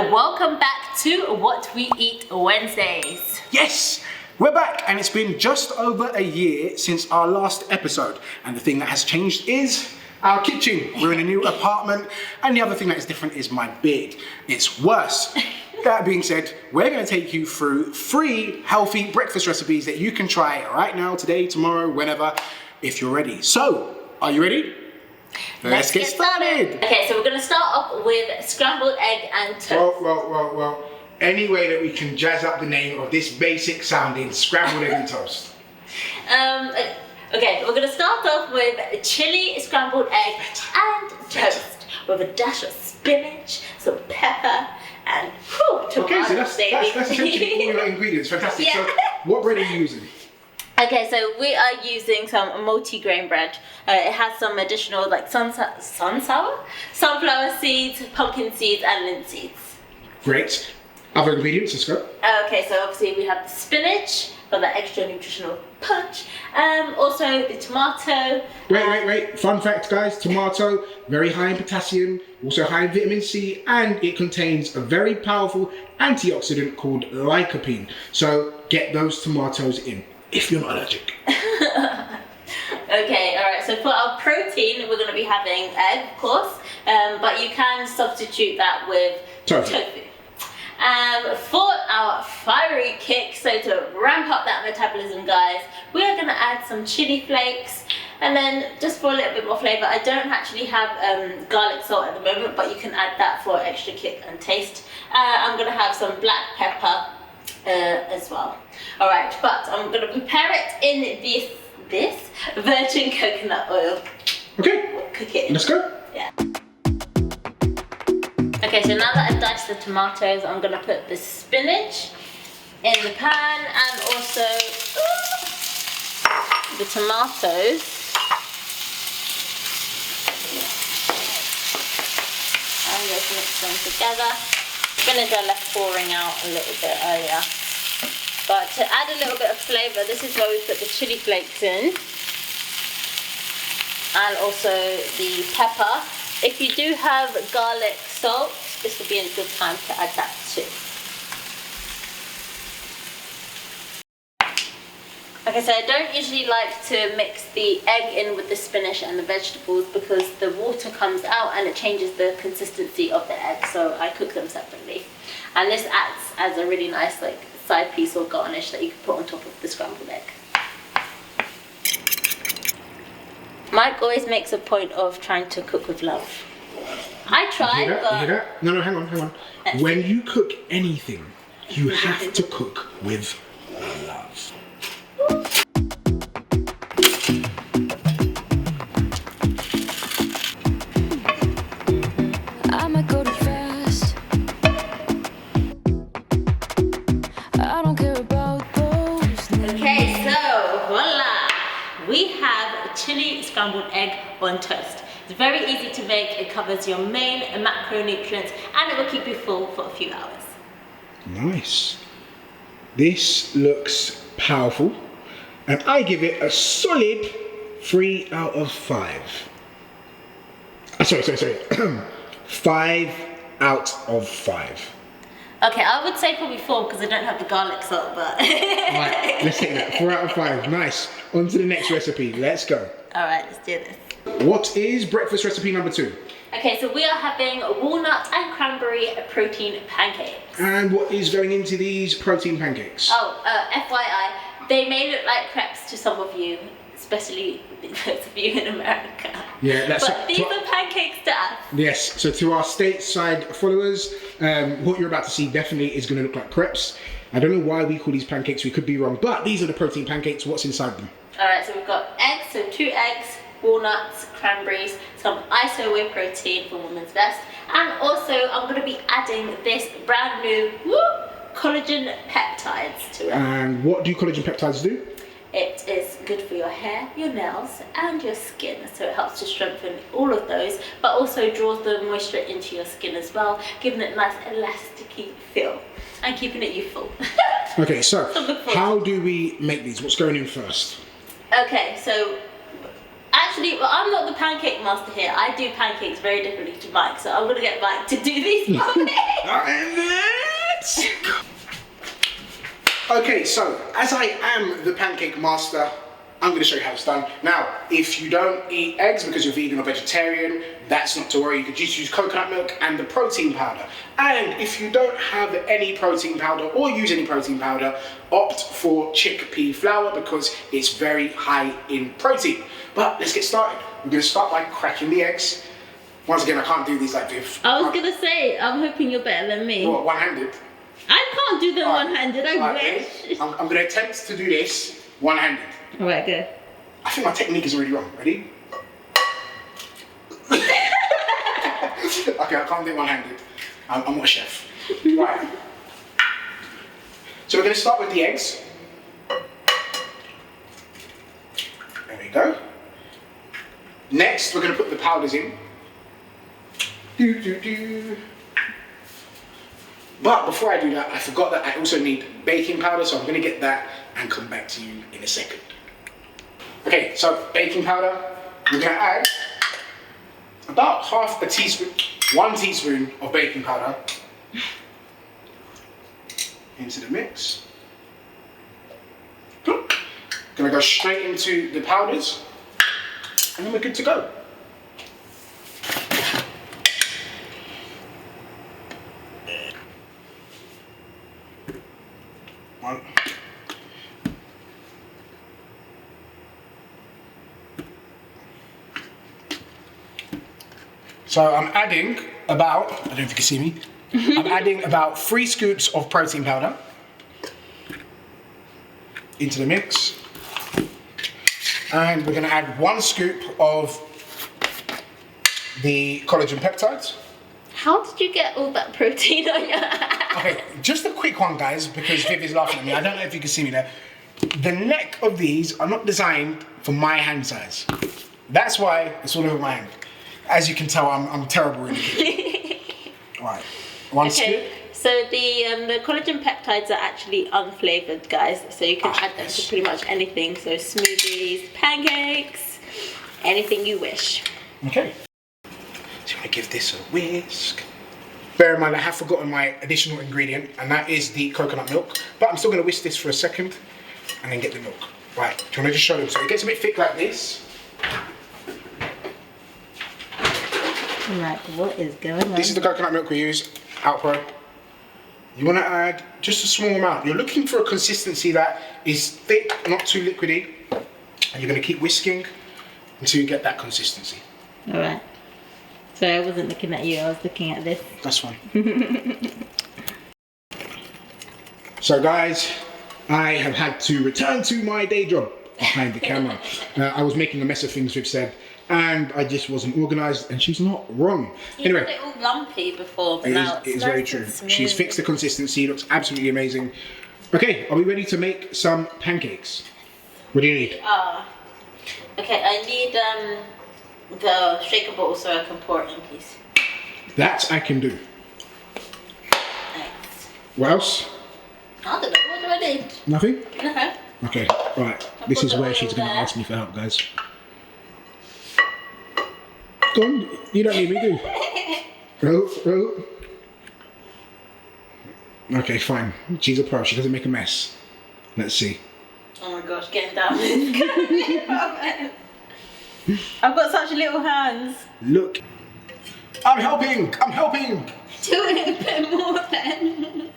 welcome back to What We Eat Wednesdays. Yes, we're back, and it's been just over a year since our last episode. And the thing that has changed is our kitchen. We're in a new apartment, and the other thing that is different is my beard. It's worse. That being said, we're going to take you through 3 healthy breakfast recipes that you can try right now, today, tomorrow, whenever, if you're ready. So, are you ready? Let's get started. Okay, so we're going to start off with scrambled egg and toast. Well. Any way that we can jazz up the name of this basic sounding scrambled egg and toast. Okay, we're going to start off with chili scrambled egg and toast with a dash of spinach, some pepper, and tomato. Okay, so that's essentially all your ingredients. Fantastic. Yeah. So, what bread are you using? Okay, so we are using some multi-grain bread. It has some additional like sunflower seeds, pumpkin seeds, and linseed seeds. Great. Other ingredients, let's go. Okay, so obviously we have the spinach for the extra nutritional punch. Also the tomato. Wait. Fun fact, guys. Tomato, very high in potassium, also high in vitamin C, and it contains a very powerful antioxidant called lycopene. So get those tomatoes in, if you're not allergic. Okay, alright, so for our protein, we're going to be having egg, of course, but you can substitute that with tofu. For our fiery kick, so to ramp up that metabolism, guys, we are going to add some chili flakes, and then just for a little bit more flavor, I don't actually have garlic salt at the moment, but you can add that for extra kick and taste. I'm going to have some black pepper as well. Alright, but I'm going to prepare it in this virgin coconut oil. Okay, We'll cook it in. Let's go. Yeah. Okay, so now that I've diced the tomatoes, I'm going to put the spinach in the pan and also the tomatoes. And just mix them together. Spinach I left pouring out a little bit earlier. But to add a little bit of flavour, this is where we put the chili flakes in. And also the pepper. If you do have garlic salt, this would be a good time to add that too. Okay, so I don't usually like to mix the egg in with the spinach and the vegetables because the water comes out and it changes the consistency of the egg, so I cook them separately. And this acts as a really nice like side piece or garnish that you can put on top of the scrambled egg. Mike always makes a point of trying to cook with love. I try, You hear that? No, hang on. When you cook anything, you have to cook with love. I might go too fast. I don't care about those. Okay, so voila! We have a chili scrambled egg on toast. It's very easy to make. It covers your main macronutrients and it will keep you full for a few hours. Nice. This looks powerful, and I give it a solid 3 out of 5. Sorry. 5 out of 5. Okay, I would say probably 4 because I don't have the garlic salt, but... Right, let's take that. 4 out of 5. Nice. On to the next recipe. Let's go. Alright, let's do this. What is breakfast recipe number 2? Okay, so we are having walnut and cranberry protein pancakes. And what is going into these protein pancakes? Oh, FYI, they may look like crepes to some of you, especially those of you in America. Yeah, that's but these are pancakes to us. Yes, so to our stateside followers, what you're about to see definitely is going to look like crepes. I don't know why we call these pancakes, we could be wrong, but these are the protein pancakes. What's inside them? Alright, so we've got eggs, so 2 eggs, walnuts, cranberries, some iso whey protein for women's best, and also I'm going to be adding this brand new collagen peptides to it. And what do collagen peptides do? It is good for your hair, your nails, and your skin, so it helps to strengthen all of those, but also draws the moisture into your skin as well, giving it a nice elasticy feel and keeping it youthful. Okay, so how do we make these? What's going in first? Okay, so Actually, well, I'm not the pancake master here. I do pancakes very differently to Mike, so I'm gonna get Mike to do these for me. Okay, so as I am the pancake master, I'm going to show you how it's done. Now, if you don't eat eggs because you're vegan or vegetarian, that's not to worry. You could just use coconut milk and the protein powder. And if you don't have any protein powder or use any protein powder, opt for chickpea flour because it's very high in protein. But let's get started. We're going to start by cracking the eggs. Once again, I can't do these like this. I was gonna say, I'm hoping you're better than me. What, one-handed? I can't do them one-handed, I Right, wish. I'm going to attempt to do this one-handed. Alright, go. I think my technique is already wrong. Ready? Okay, I can't do it one-handed. I'm not a chef. Right. So we're going to start with the eggs. There we go. Next, we're going to put the powders in. But before I do that, I forgot that I also need baking powder, so I'm going to get that and come back to you in a second. Okay, so baking powder, we're going to add about half a teaspoon, 1 teaspoon of baking powder into the mix. Gonna go straight into the powders, and then we're good to go. One. So I'm adding about, I don't know if you can see me, I'm adding about 3 scoops of protein powder into the mix. And we're gonna add 1 scoop of the collagen peptides. How did you get all that protein on your Okay, just a quick one, guys, because Viv is laughing at me. I don't know if you can see me there. The neck of these are not designed for my hand size. That's why it's all over my hand. As you can tell, I'm terrible in it. Right, 1 scoop. So the collagen peptides are actually unflavored, guys. So you can add them to pretty much anything. So smoothies, pancakes, anything you wish. Okay. So I'm gonna give this a whisk. Bear in mind, I have forgotten my additional ingredient, and that is the coconut milk. But I'm still gonna whisk this for a second, and then get the milk. Right, do you wanna just show them? So it gets a bit thick like this. Right, what is going on? This is the coconut milk we use, Ep.3. You want to add just a small amount. You're looking for a consistency that is thick, not too liquidy. And you're going to keep whisking until you get that consistency. Alright. So I wasn't looking at you, I was looking at this. That's fine. So guys, I have had to return to my day job behind the camera. I was making a mess of things, Viv said. And I just wasn't organised, and she's not wrong. You had it all lumpy before, but now it is very true. She's fixed the consistency, looks absolutely amazing. Okay, are we ready to make some pancakes? What do you need? Okay, I need the shaker bottle so I can pour it in, please. That I can do. Thanks. What else? I don't know, what do I need? Nothing? Okay. Okay, right. This is where she's going to ask me for help, guys. Go on, you don't need me, do you? Okay, fine. She's a pro, she doesn't make a mess. Let's see. Oh my gosh, getting down. I've got such little hands. Look. I'm helping! I'm helping! Do it a bit more then.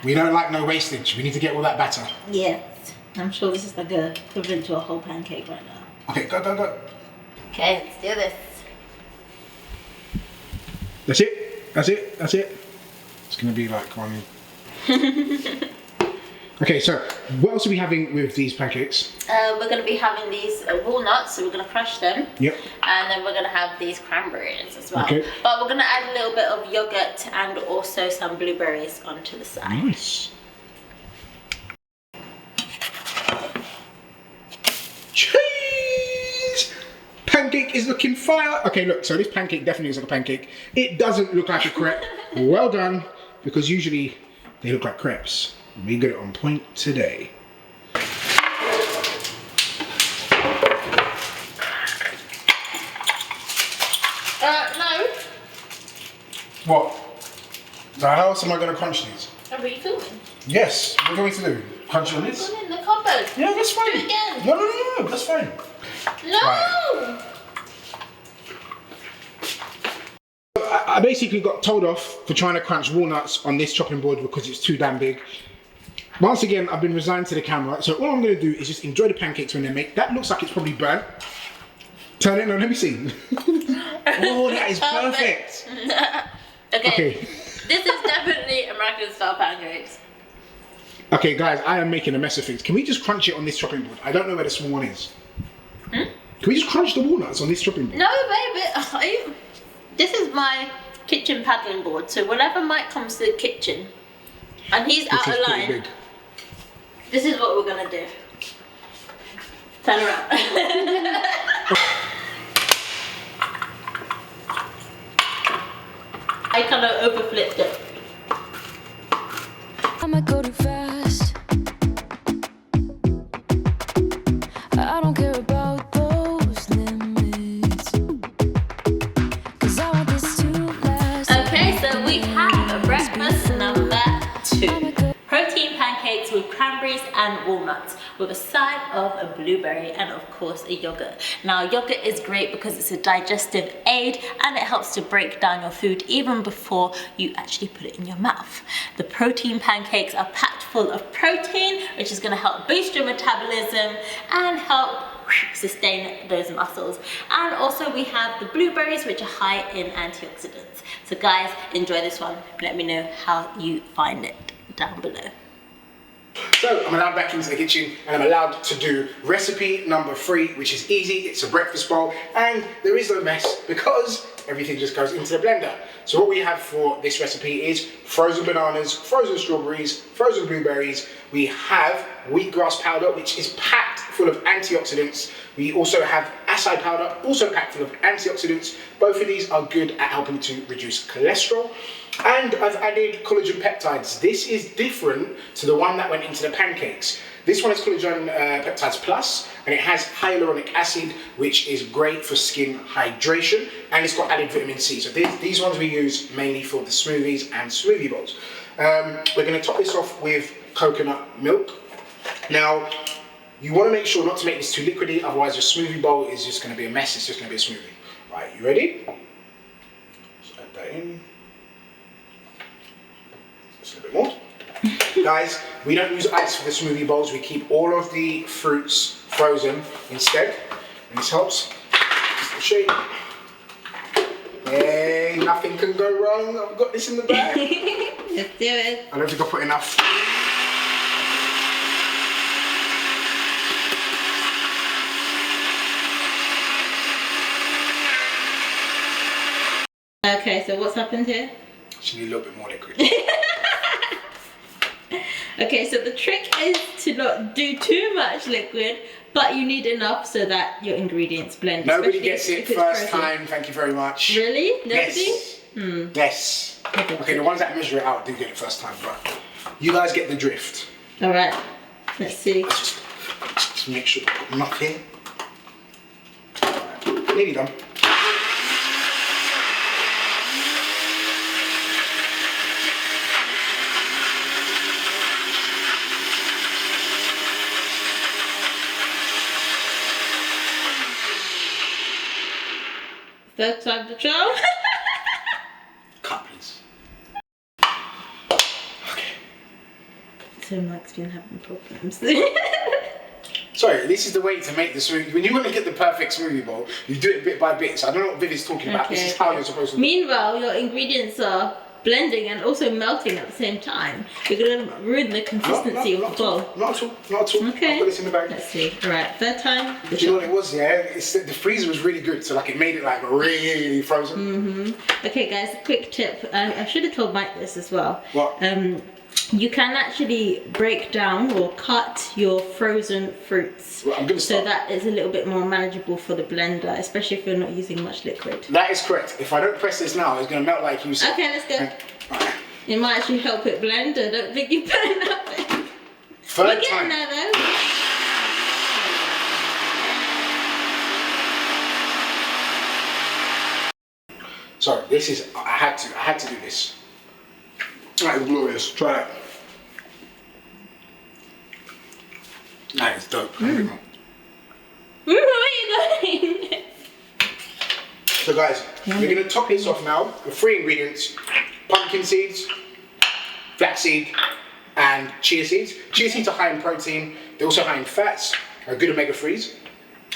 We don't like no wastage. We need to get all that batter. Yes. I'm sure this is like a equivalent to a whole pancake right now. Okay, go, go, go. Okay, let's do this. That's it. That's it. That's it. It's gonna be like one. Okay, so what else are we having with these pancakes? We're gonna be having these walnuts, so we're gonna crush them. Yep. And then we're gonna have these cranberries as well. Okay. But we're gonna add a little bit of yogurt and also some blueberries onto the side. Nice. Cheese! Pancake is looking fire. Okay, look, so this pancake definitely looks like a pancake. It doesn't look like a crepe. Well done, because usually they look like crepes. We got it on point today. What? So how else am I going to crunch these? Are you filming? Yes. What do you want me to do? Crunch on this? Put it in the cupboard. Yeah, that's fine. Do it again. No, that's fine. No! Right. I basically got told off for trying to crunch walnuts on this chopping board because it's too damn big. Once again, I've been resigned to the camera, so all I'm going to do is just enjoy the pancakes when they make. That looks like it's probably burnt. Turn it on, let me see. Oh, that is perfect. Okay. This is definitely American style pancakes. Okay, guys, I am making a mess of things. Can we just crunch it on this chopping board? I don't know where the small one is. Can we just crunch the walnuts on this chopping board? No, baby. This is my kitchen paddling board, so whenever Mike comes to the kitchen and he's out of line, big. this is what we're gonna do. Turn around. I kind of overflipped it. I might go too fast. I don't care about those limits. 'Cause I want this to last. Okay, so we have breakfast number 2. Protein pancakes with cranberries and walnuts with a side of a blueberry and of course a yogurt. Now yogurt is great because it's a digestive aid and it helps to break down your food even before you actually put it in your mouth. The protein pancakes are packed full of protein, which is going to help boost your metabolism and help sustain those muscles. And also we have the blueberries, which are high in antioxidants. So guys, enjoy this one. Let me know how you find it down below. So I'm allowed back into the kitchen and I'm allowed to do recipe number 3, which is easy. It's a breakfast bowl and there is no mess because everything just goes into the blender. So what we have for this recipe is frozen bananas, frozen strawberries, frozen blueberries. We have wheatgrass powder, which is packed full of antioxidants. We also have acai powder, also packed full of antioxidants. Both of these are good at helping to reduce cholesterol. And I've added collagen peptides. This is different to the one that went into the pancakes. This one is collagen peptides plus, and it has hyaluronic acid, which is great for skin hydration, and it's got added vitamin C. So these ones we use mainly for the smoothies and smoothie bowls. We're going to top this off with coconut milk. Now, you want to make sure not to make this too liquidy, otherwise your smoothie bowl is just going to be a mess. It's just going to be a smoothie. Right, you ready? Just add that in. Just a little bit more. Guys, we don't use ice for the smoothie bowls. We keep all of the fruits frozen instead. And this helps. Just a shake. Hey, nothing can go wrong. I've got this in the bag. Let's do it. I don't think I put enough. Okay, so what's happened here? Just need a little bit more liquid. Okay, so the trick is to not do too much liquid, but you need enough so that your ingredients blend. Nobody gets it first time, thank you very much. Really? Nobody? Yes. Yes. Okay, the ones that measure it out do get it first time, but you guys get the drift. Alright, let's see. Just make sure I've got enough here. Right. Nearly done. Third time the charm. Cut, please. Okay. So Mike's been having problems. Sorry, this is the way to make the smoothie. When you want to get the perfect smoothie bowl, you do it bit by bit. So I don't know what Viv is talking about. This is how you're supposed to do it. Meanwhile, your ingredients are blending and also melting at the same time. You're going to ruin the consistency of the bowl. Not at all. Not at all. Okay. I'll put this in the bag. Let's see. Alright, third time. Do you know what it was? Yeah, the freezer was really good. So like it made it like really frozen. Okay, guys, a quick tip. I should have told Mike this as well. What? You can actually break down or cut your frozen fruits, Well, I'm gonna so start. that is a little bit more manageable for the blender, especially if you're not using much liquid. That is correct. If I don't press this now, it's going to melt like you said. Okay, let's go. Alright. It might actually help it blend. I don't think you put enough in. Third We're getting time. there though. So this is, I had to do this. That is glorious, try that. That is dope. Where are you going? So guys, we're gonna top this off now with 3 ingredients: pumpkin seeds, flaxseed, and chia seeds. Chia seeds are high in protein, they're also high in fats, are good omega-3s.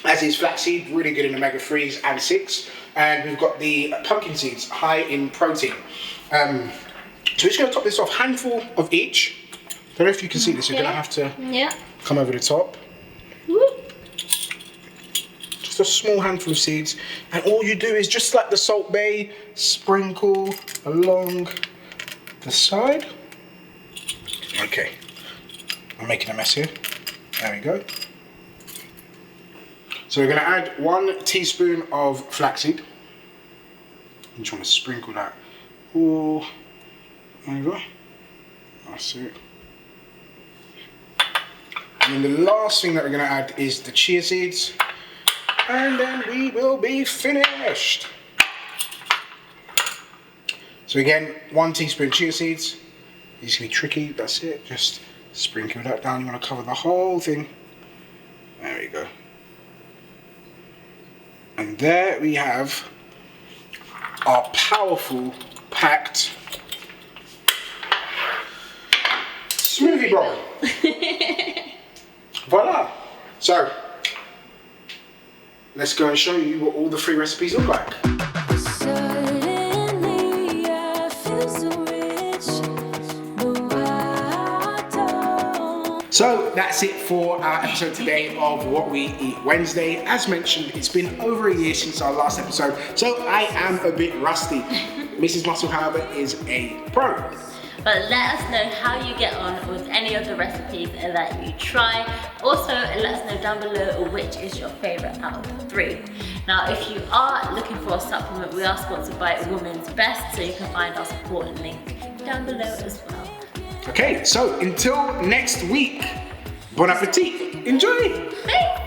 As is flaxseed, really good in omega-3s and 6. And we've got the pumpkin seeds, high in protein. So we're just gonna top this off, handful of each. I don't know if you can see this, you're gonna have to come over the top. Just a small handful of seeds. And all you do is just like the Salt Bae, sprinkle along the side. Okay, I'm making a mess here. There we go. So we're gonna add 1 teaspoon of flaxseed. I'm just want to sprinkle that. Oh, there you go. That's it. And then the last thing that we're gonna add is the chia seeds. And then we will be finished. So again, 1 teaspoon chia seeds. It's gonna be tricky, that's it. Just sprinkle that down. You wanna cover the whole thing. There we go. And there we have our powerful, packed smoothie bowl. Voila. So, let's go and show you what all the 3 recipes look like. Suddenly I feel so rich, but why don't? So that's it for our episode today of What We Eat Wednesday. As mentioned, it's been over a year since our last episode, so I am a bit rusty. Mrs. Muscle, however, is a pro. But let us know how you get on with any of the recipes that you try. Also, let us know down below which is your favorite out of the 3. Now, if you are looking for a supplement, we are sponsored by Women's Best, so you can find our support link down below as well. Okay, so until next week, bon appetit, enjoy! Thanks.